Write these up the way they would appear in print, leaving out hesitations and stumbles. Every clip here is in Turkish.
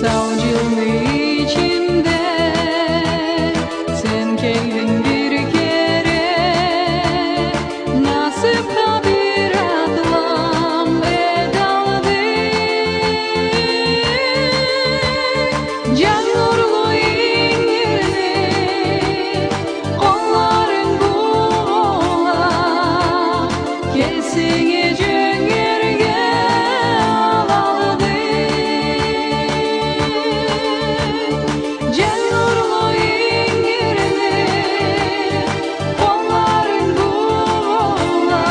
Savcılığı içimde sen geldin bir kere, nasipte bir atlam edaldı. Can nurlu yerine kolların buğula, kesine cöngörge aladı. Can nurlu yerine kolların buğula,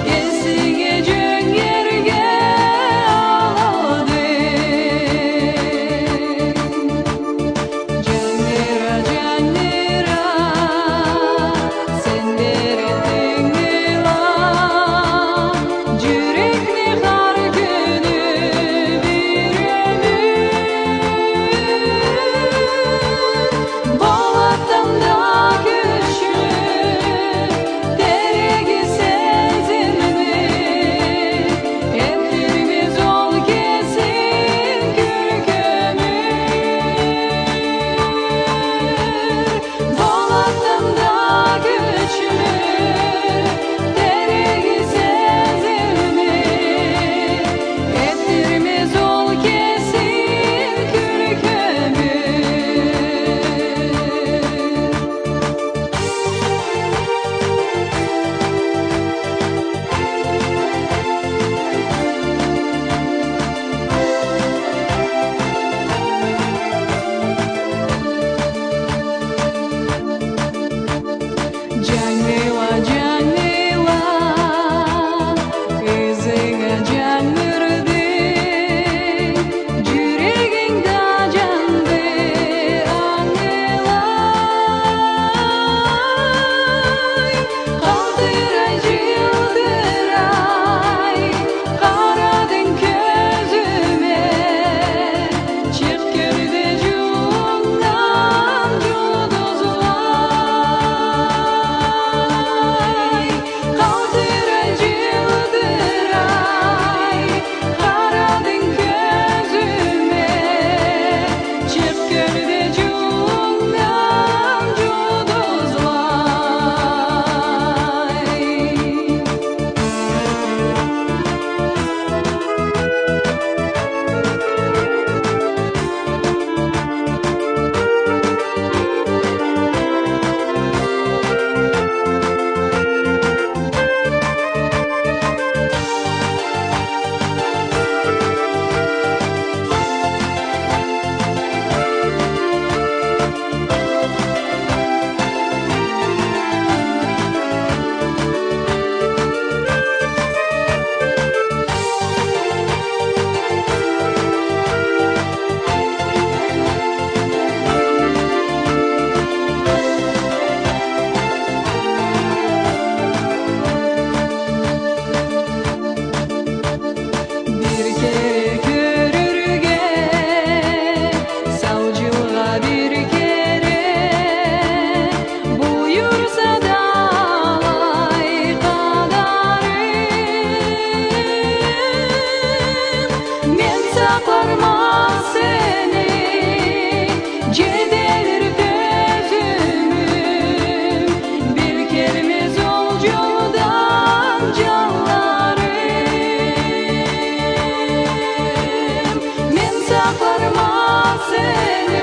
kesine cöngörge aladı. Canira canira sendere dengela, yürekli har günü bir ömür. Bolattan da güçlü deregi sezildi, hepimiz ol kesin kürkümür. Bolattan da güçlü deregi sezildi, hepimiz ol kesin kürkümür. Canila canila izine canırdı, yüreğinde candı anılay. Kaldıray yıldıray karadın gözüme, çık gölde cundan yıldızlay. Kaldıray yıldıray karadın gözüme, çık gölde cundan bir kere görürge, savcılığa bir kere buyursa da alay kadarım. Men saklarma seni, cedelir gözümüm, bir kerimiz olcudan canlarım. Men saklarma seni,